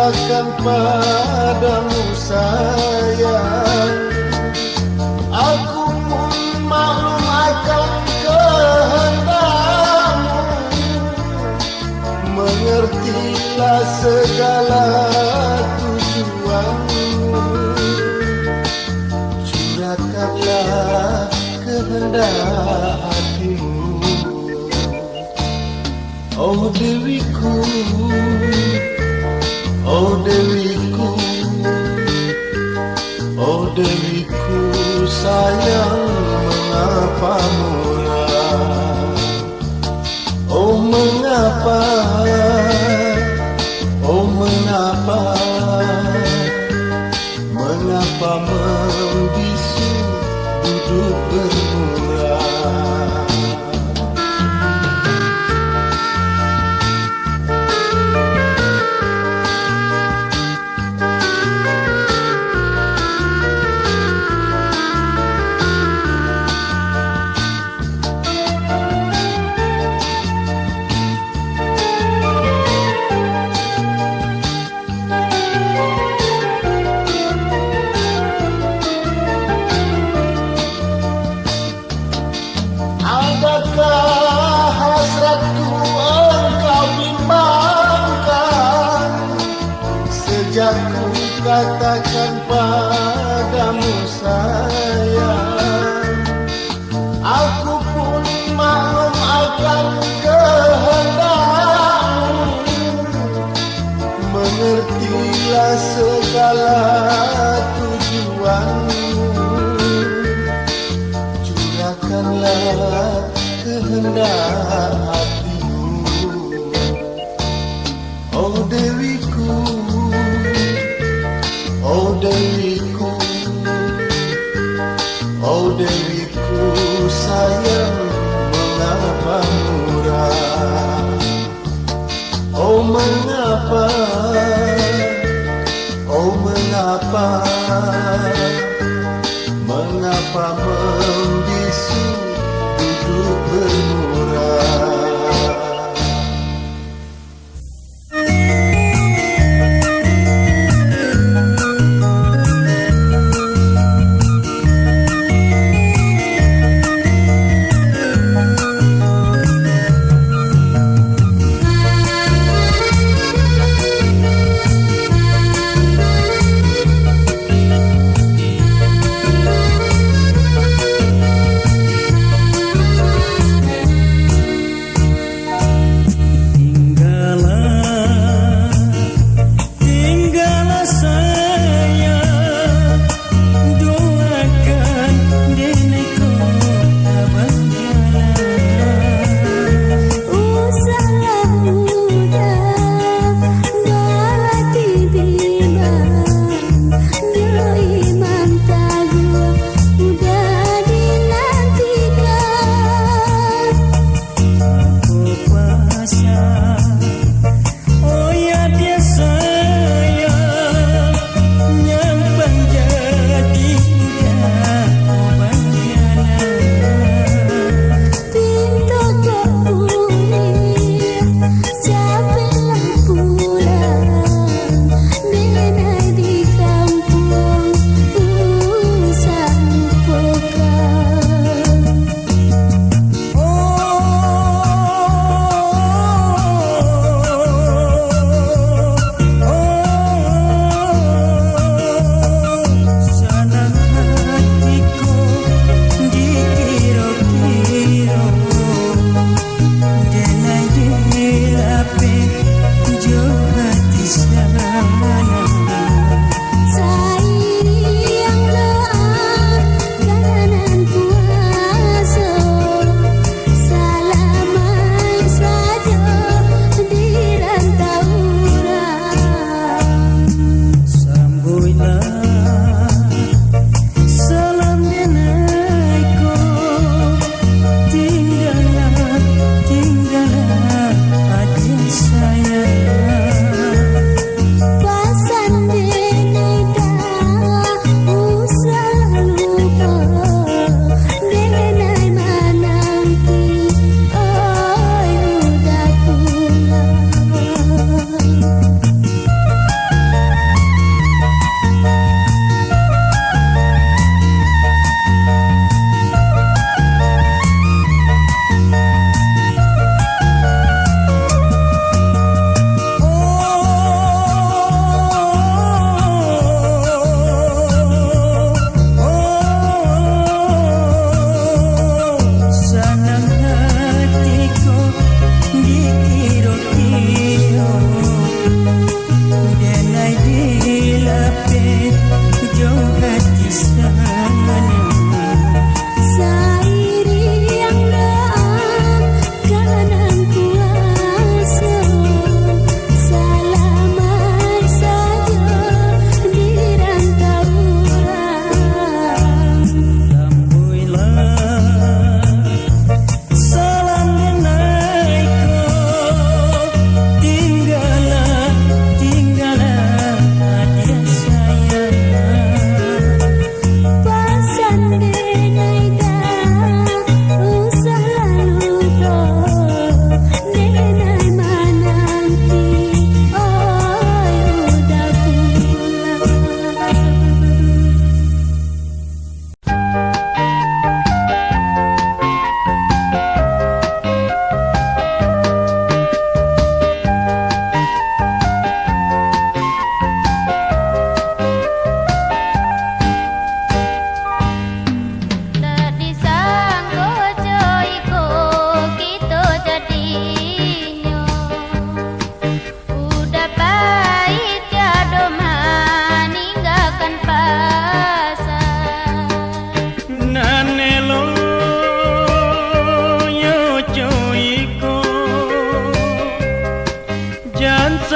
katakan padamu sayang, aku pun maklum akan kehendakmu. Mengertilah segala tujuanmu, curahkanlah kehendak hatimu. Oh Dewiku, oh Dewiku, oh Dewiku sayang, mengapa murah? Oh mengapa, oh mengapa, mengapa membisu duduk bermurah? Adakah hasratku engkau bimbangkan sejak ku katakan padamu sayang, aku pun maklum akan kehendakmu. Mengertilah segala tujuanmu, curahkanlah kehendak hatimu. Oh Dewiku, oh Dewiku, oh Dewiku sayang, mengapa murah? Oh mengapa, oh mengapa, mengapa membisu duduk bermurah?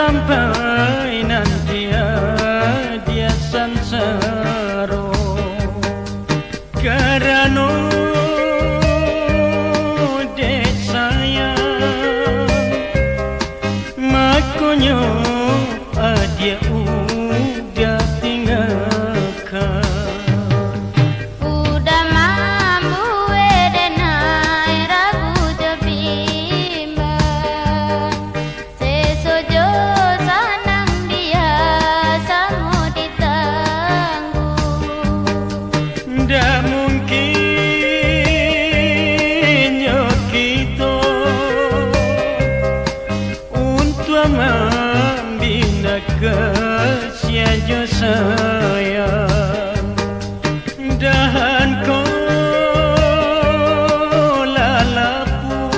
sampai nanti dia sansaro karena dek sayang makonyo dia udah tinggalkan. Tidak mungkin kita untuk membina kesiaja sayang dan kau lalaput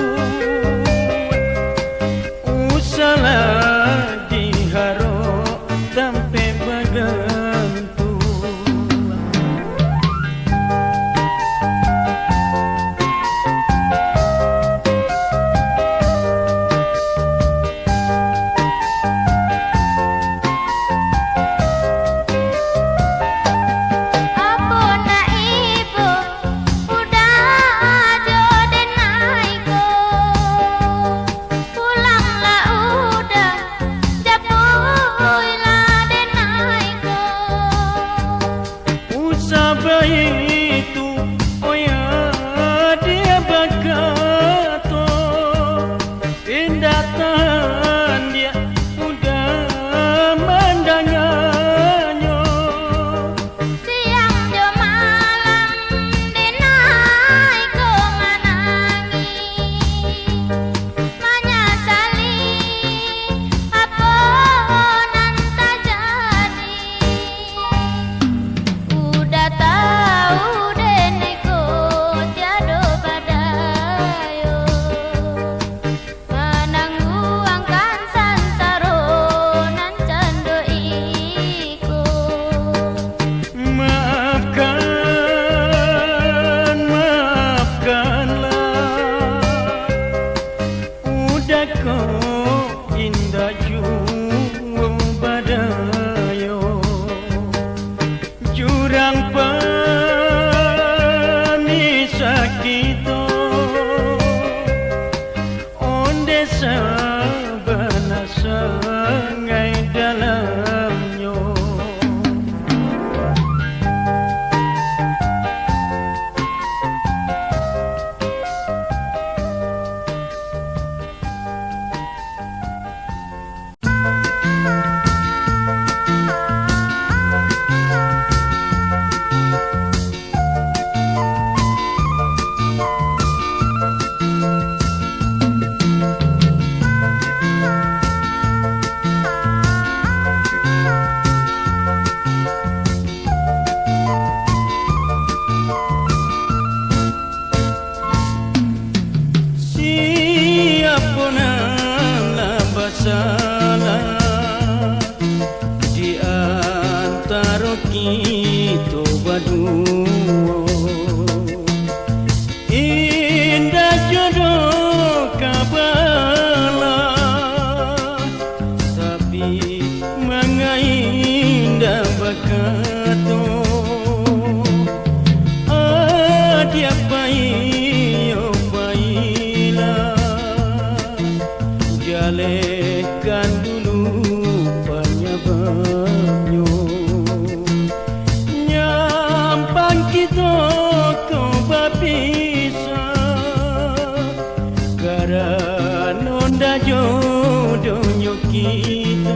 usalah diharap sampai bergantung. Itu oh ya dia berkata indah tahan dia udah mendengarnya siang jo malam denai ko menangis menyesali apa nan tak jadi udah tahu deneko tiada badayo menangguangkan sansaro nan cando iko maafkanlah udah kau indah jua badayo jurang pemisah kita onde sebelah sungai dalamnya. Salah di antara kita berdua indah jodoh kabalah tapi mengindah berkata dia baik oh baiklah jalekan dulu penyebabnya nyampang kita kau berpisah karena dah jodohnya kita.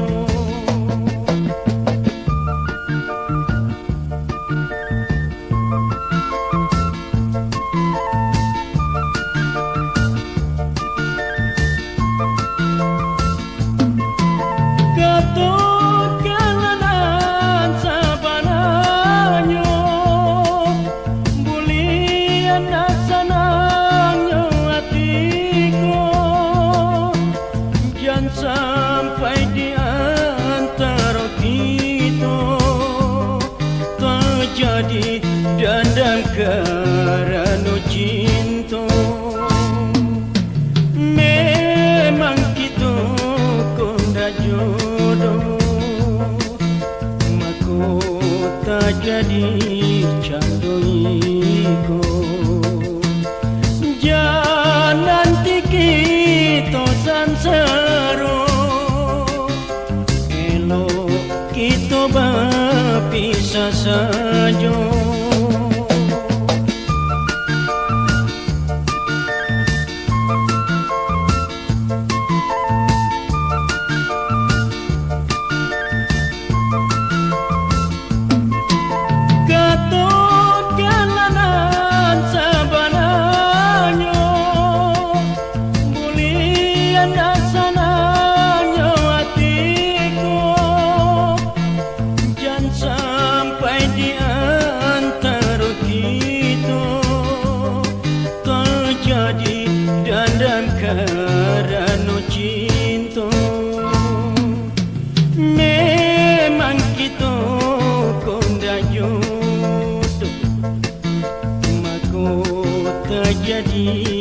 Sampai di antara kita terjadi dendam kerana cinta. Memang kita kau dah jodoh biasa saja. Kerana cinta memang kita konda jodoh, maka terjadi